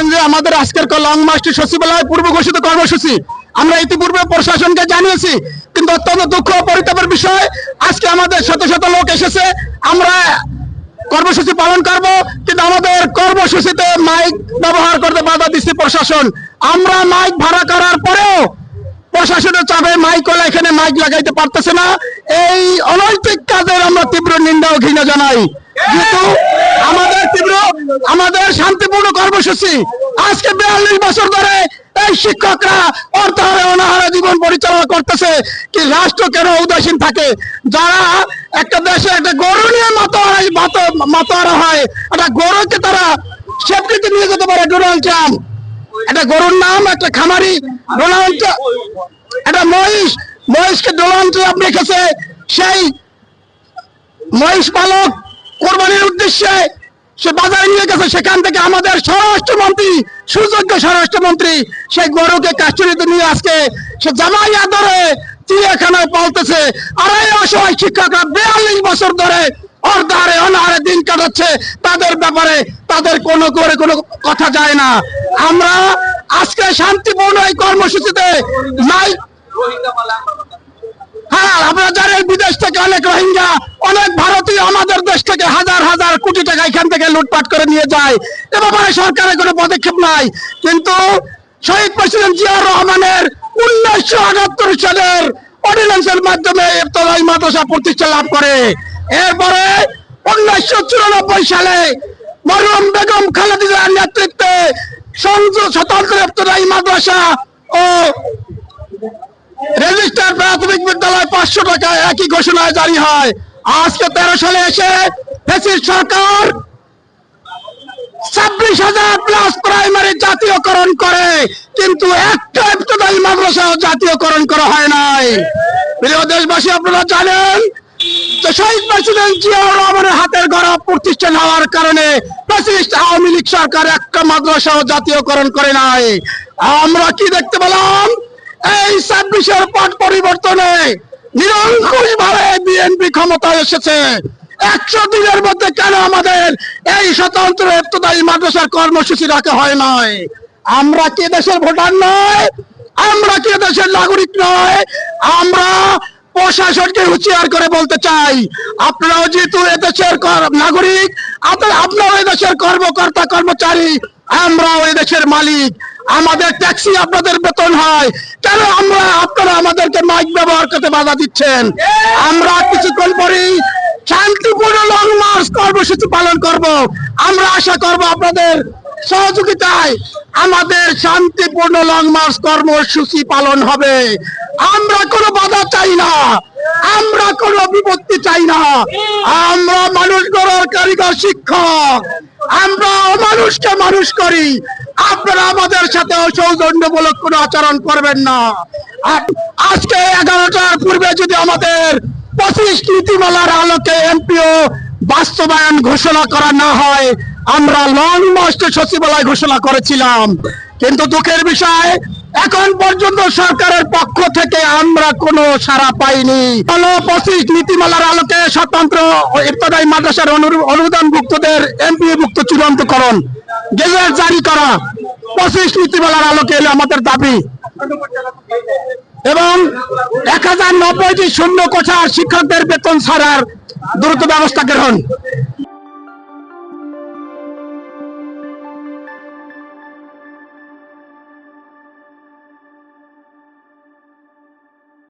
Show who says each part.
Speaker 1: জানেন যে আমাদের আজকের লং মার্চটি সচিবালয় পূর্ব ঘোষিত কর্মসূচি আমরা ইতিপূর্বে প্রশাসনকে জানিয়েছি, কিন্তু অত্যন্ত দুঃখ ও পরিতাপের বিষয় আজকে আমাদের শত শত লোক এসেছে, আমরা কর্মসূচি পালন করব, কিন্তু আমাদের কর্মসূচিতে মাইক ব্যবহার করতে বাধা দিচ্ছে প্রশাসন। আমরা মাইক ভাড়া করার পরেও প্রশাসনের চাপে মাইকওয়ালা এখানে মাইক লাগাইতে পারতেছে না। এই অনৈতিক কাজের আমরা তীব্র নিন্দা ও ঘৃণা জানাই। যেহেতু আমাদের শান্তিপূর্ণ কর্মসূচি আজকে 42 বছর ধরে এই শিক্ষকরা অর্থাহারে অনাহারে জীবন পরিচালনা করতেছে, কি রাষ্ট্র কেন উদাসীন থাকে? যারা একটা দেশে একটা গরু নিয়ে মাতোয়ারা হয়, একটা গরুকে তারা সেফটিতে নিয়ে যেতে পারে ডোনাল্ড ট্রাম্প, একটা গরুর নাম একটা খামারি ডোনাল্ড, একটা মহিষকে ডোনাল্ড ট্রাম্প রেখেছে, সেই মহিষ পালক কোরবানির উদ্দেশ্যে সে বাজারে নিয়ে গেছে, সেখান থেকে আমাদের স্বরাষ্ট্রমন্ত্রী সুযোগ্য স্বরাষ্ট্রমন্ত্রী সেই গরুকে কাস্টডিতে নিয়ে আজকে সে জামাই আদরে চিড়িয়াখানায় পালতেছে। আর এই অসহায় শিক্ষকরা 42 বছর ধরে অর্ধারে অনাহারে দিন কাটাচ্ছে, তাদের ব্যাপারে তাদের কোনো কথা যায় না। আমরা আজকে শান্তিপূর্ণ এই কর্মসূচিতে হ্যাঁ, আপনারা জানেন বিদেশ থেকে অনেক রোহিঙ্গা, অনেক ভারতীয় আমাদের দেশ থেকে হাজার হাজার কোটি টাকা এখান থেকে লুটপাট করে নিয়ে যায়। এ ব্যাপারে সরকারের কোনো পদক্ষেপ নাই। কিন্তু শহীদ প্রেসিডেন্ট জিয়াউর রহমানের 1978 সালের অর্ডিন্যান্সের মাধ্যমে ইফতেদায়ী মাদ্রাসা প্রতিষ্ঠা লাভ করে। এরপরে 1994 সালে মরহুম বেগম খালেদা জিয়ার নেতৃত্বে স্বতন্ত্র ইফতেদায়ী মাদ্রাসা ও রেজিস্টার প্রাথমিক বিদ্যালয় 500 টাকা একই ঘোষণায় জারি হয়। আজকে 13 সালে এসে ফ্যাসিস্ট সরকার 26,000 প্লাস প্রাইমারি জাতীয়করণ করে, কিন্তু একটা ইফতেদায়ী মাদ্রাসা জাতীয়করণ করা হয় নাই। প্রিয় দেশবাসী, আপনারা জানেন যে শহীদ প্রেসিডেন্ট জিয়াউর রহমানের হাতের গড়া প্রতিষ্ঠান হওয়ার কারণে ফ্যাসিস্ট আওয়ামী লীগ সরকার একটা মাদ্রাসাও জাতীয়করণ করে নাই। আমরা কি দেখতে পেলাম? এই 26-এর পট পরিবর্তনে নিরঙ্কুশ ভাবে বিএনপি ক্ষমতায় এসেছে। 100 দিনের মধ্যে কেন আমাদের এই স্বতন্ত্র ইফতেদায়ী মাদ্রাসার কর্মসূচি রাখা হয় নাই? আমরা কি দেশের ভোটার নয়? আমরা কি দেশের নাগরিক নয়? আমরা প্রশাসনকে হুঁশিয়ার করে বলতে চাই, আপনারাও যেহেতু এদেশের নাগরিক, আপনারাও এদেশের কর্মকর্তা কর্মচারী, আমরাও এদেশের মালিক, আমাদের ট্যাক্সি আপনাদের বেতন হয়, কেন আপনারা আমাদেরকে মাইক ব্যবহার করতে বাধা দিচ্ছেন? আমরা কিছুক্ষণ পরেই শান্তিপূর্ণ লং মার্চ কর্মসূচি পালন করব। আমরা আশা করব আপনাদের সহযোগিতায় আমাদের শান্তিপূর্ণ লং মার্চ কর্মসূচি পালন হবে। আমরা কোনো বাধা চাই না, আমরা কোনো বিপত্তি চাই না। আমরা মানুষ গড়ার কারিগর শিক্ষক, আমরা অমানুষকে মানুষ করি। আপনারা আমাদের সাথে সৌজন্যমূলক কোনো আচরণ করবেন না। আজকে 11টার পূর্বে যদি আমাদের 25 নীতিমালার আলোকে এমপিও বাস্তবায়ন ঘোষণা করা না হয়, আমরা লং মার্চ সচিবালয় ঘোষণা করেছিলাম। কিন্তু দুঃখের বিষয়, এখন পর্যন্ত সরকারের পক্ষ থেকে আমরা কোনো সাড়া পাইনি। 25 নীতিমালার আলোকে স্বতন্ত্র ইফতেদায়ী মাদ্রাসার অনুদানভুক্তদের এমপিওভুক্ত চূড়ান্তকরণ গেজেট জারি করা 25 নীতিমালার আলোকে এলে আমাদের দাবি, এবং 1090টি শূন্য কোঠা শিক্ষকদের বেতন ছাড়ার দ্রুত ব্যবস্থা গ্রহণ।